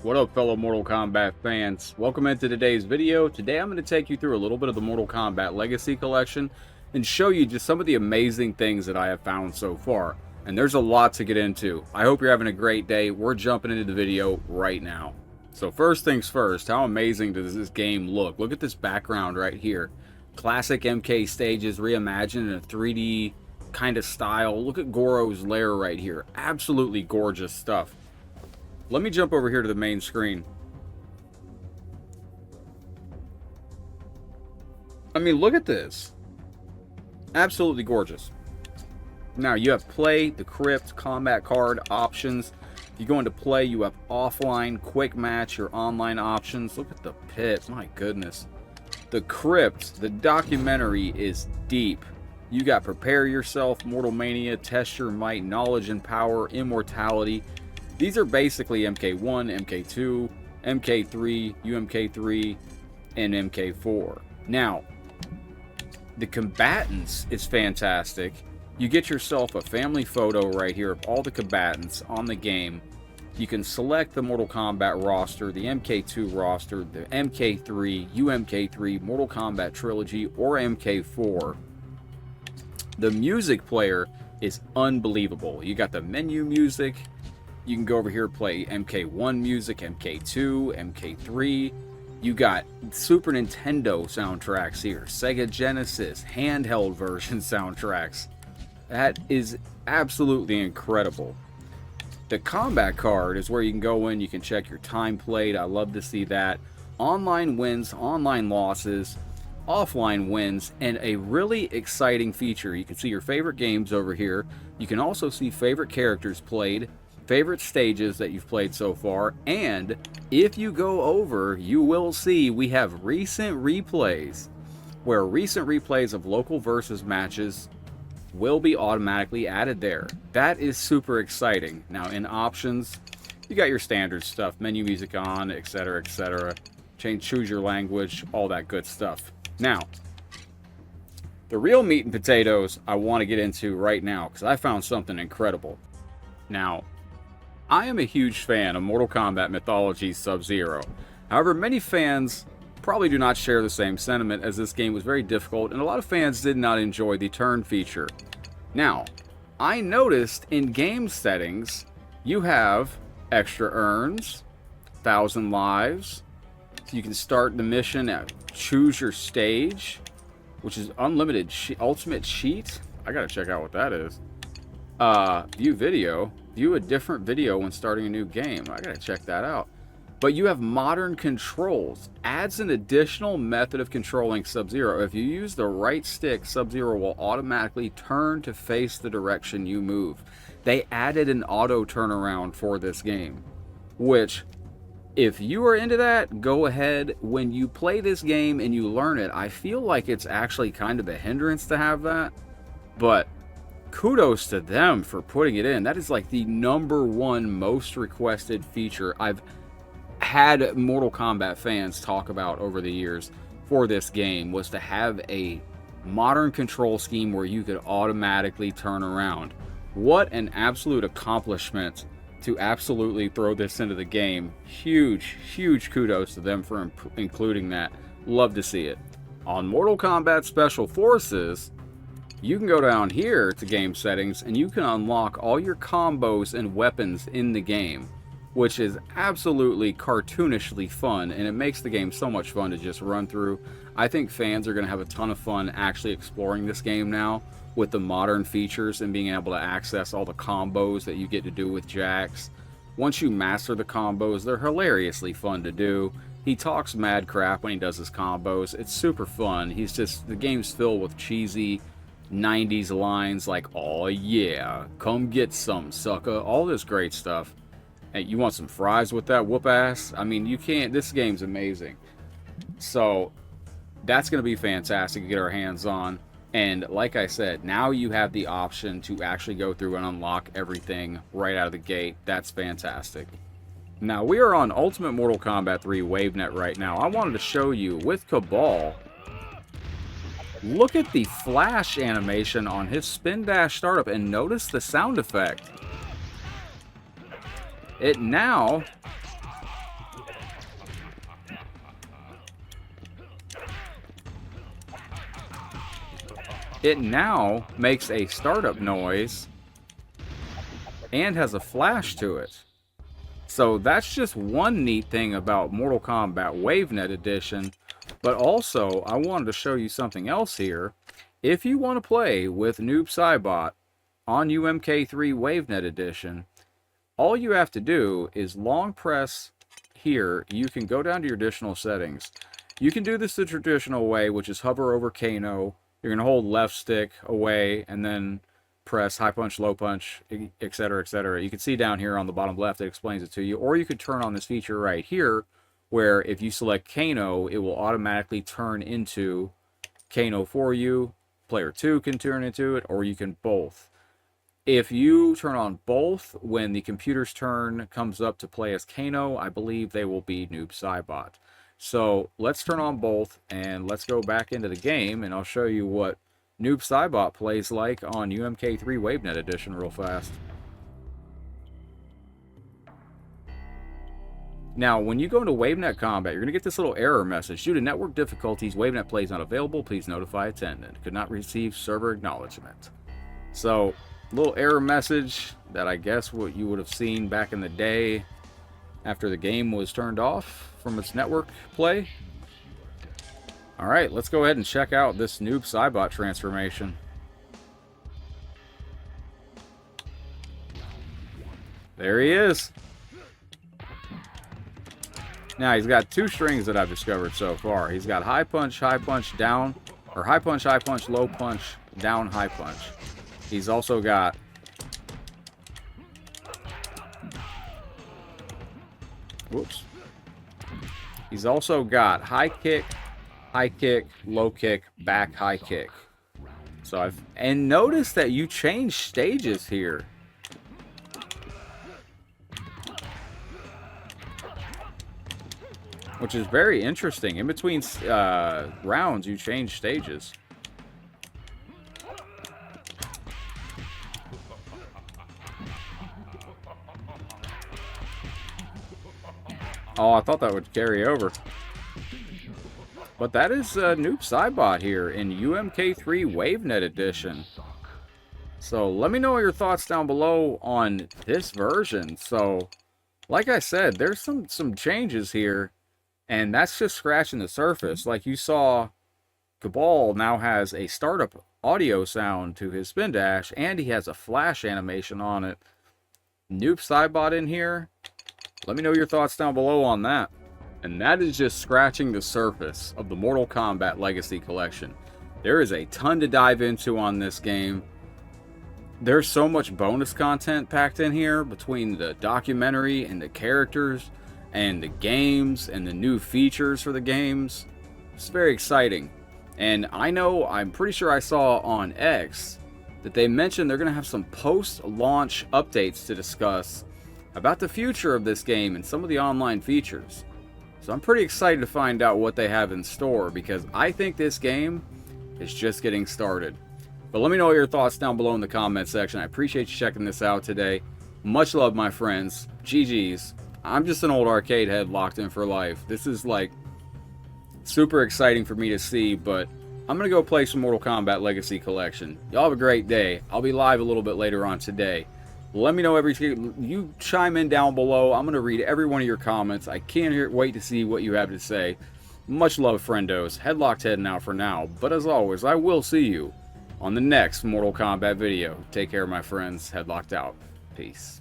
What up, fellow Mortal Kombat fans? Welcome into today's video. Today I'm going to take you through a little bit of the Mortal Kombat Legacy collection and show you just some of the amazing things that I have found so far. And there's a lot to get into. I hope you're having a great day. We're jumping into the video right now. So first things first, how amazing does this game look? Look at this background right here. Classic MK stages reimagined in a 3D kind of style. Look at Goro's lair right here. Absolutely gorgeous stuff. Let me jump over here to the main screen. I mean, look at this. Absolutely gorgeous. Now, you have play, the crypt, combat card, options. If you go into play, you have offline, quick match, your online options. Look at the pit. My goodness. The crypt, the documentary is deep. You got prepare yourself, Mortal Mania, test your might, knowledge and power, immortality. These are basically MK1, MK2, MK3, UMK3, and MK4. Now, the combatants is fantastic. You get yourself a family photo right here of all the combatants on the game. You can select the Mortal Kombat roster, the MK2 roster, the MK3, UMK3, Mortal Kombat Trilogy, or MK4. The music player is unbelievable. You got the menu music. You can go over here and play MK1 music, MK2, MK3. You got Super Nintendo soundtracks here, Sega Genesis, handheld version soundtracks. That is absolutely incredible. The combat card is where you can go in, you can check your time played. I love to see that. Online wins, online losses, offline wins, and a really exciting feature. You can see your favorite games over here. You can also see favorite characters played, favorite stages that you've played so far, and if you go over, you will see we have recent replays, where recent replays of local versus matches will be automatically added there. That is super exciting. Now in options, you got your standard stuff, menu music on, etc, etc. Choose your language, all that good stuff. Now, the real meat and potatoes I want to get into right now, because I found something incredible. Now, I am a huge fan of Mortal Kombat Mythologies Sub-Zero. However, many fans probably do not share the same sentiment, as this game was very difficult and a lot of fans did not enjoy the turn feature. Now, I noticed in game settings, you have extra urns, 1,000 lives, so you can start the mission at choose your stage, which is unlimited ultimate cheat. I gotta check out what that is. View video. View a different video when starting a new game. I gotta check that out. But you have modern controls. Adds an additional method of controlling Sub-Zero. If you use the right stick, Sub-Zero will automatically turn to face the direction you move. They added an auto turnaround for this game, which, if you are into that, go ahead. When you play this game and you learn it, I feel like it's actually kind of a hindrance to have that, but kudos to them for putting it in. That is like the #1 most requested feature I've had Mortal Kombat fans talk about over the years for this game, was to have a modern control scheme where you could automatically turn around. What an absolute accomplishment to absolutely throw this into the game. Huge kudos to them for including that. Love to see it. On Mortal Kombat Special Forces, you can go down here to game settings and you can unlock all your combos and weapons in the game, which is absolutely cartoonishly fun, and it makes the game so much fun to just run through. I think fans are going to have a ton of fun actually exploring this game now with the modern features and being able to access all the combos that you get to do with Jax. Once you master the combos, they're hilariously fun to do. He talks mad crap when he does his combos. It's super fun. The game's filled with cheesy 90s lines like, "Oh yeah, come get some, sucker," all this great stuff. Hey, you want some fries with that whoop ass? I mean, you can't. This game's amazing. So that's going to be fantastic to get our hands on. And like I said, now you have the option to actually go through and unlock everything right out of the gate. That's fantastic. Now, we are on Ultimate Mortal Kombat 3 WaveNet right now. I wanted to show you with Kabal. Look at the flash animation on his spin dash startup and notice the sound effect. It now it now makes a startup noise and has a flash to it. So that's just one neat thing about Mortal Kombat WaveNet Edition. But also, I wanted to show you something else here. If you want to play with Noob Saibot on UMK3 WaveNet Edition, all you have to do is long press here. You can go down to your additional settings. You can do this the traditional way, which is hover over Kano. You're going to hold left stick away and then press high punch, low punch, etc., etc. You can see down here on the bottom left, it explains it to you. Or you could turn on this feature right here, where if you select Kano, it will automatically turn into Kano for you. Player 2 can turn into it, or you can both. If you turn on both, when the computer's turn comes up to play as Kano, I believe they will be Noob Saibot. So let's turn on both, and let's go back into the game, and I'll show you what Noob Saibot plays like on UMK3 WaveNet Edition real fast. Now, when you go into WaveNet Combat, you're going to get this little error message. Due to network difficulties, WaveNet Play is not available. Please notify attendant. Could not receive server acknowledgement. So, little error message that I guess what you would have seen back in the day after the game was turned off from its network play. Alright, let's go ahead and check out this Noob Saibot transformation. There he is. Now, he's got two strings that I've discovered so far. He's got high punch, down, or high punch, low punch, down, high punch. He's also got He's also got high kick, low kick, back, high kick. So and notice that you change stages here. Which is very interesting. In between rounds, you change stages. Oh, I thought that would carry over. But that is Noob Saibot here in UMK3 WaveNet Edition. So let me know your thoughts down below on this version. So, like I said, there's some changes here. And that's just scratching the surface. Like you saw, Cabal now has a startup audio sound to his spin dash, and he has a flash animation on it. Noob Saibot in here. Let me know your thoughts down below on that. And that is just scratching the surface of the Mortal Kombat Legacy Collection. There is a ton to dive into on this game. There's so much bonus content packed in here between the documentary and the characters and the games and the new features for the games. It's very exciting. And I'm pretty sure I saw on X that they mentioned they're going to have some post-launch updates to discuss about the future of this game and some of the online features. So I'm pretty excited to find out what they have in store, because I think this game is just getting started. But let me know your thoughts down below in the comment section. I appreciate you checking this out today. Much love, my friends. GG's. I'm just an old arcade head locked in for life. This is like super exciting for me to see, but I'm going to go play some Mortal Kombat Legacy Collection. Y'all have a great day. I'll be live a little bit later on today. Let me know you chime in down below. I'm going to read every one of your comments. I can't wait to see what you have to say. Much love, friendos. Headlocked heading out for now, but as always, I will see you on the next Mortal Kombat video. Take care, my friends. Headlocked out. Peace.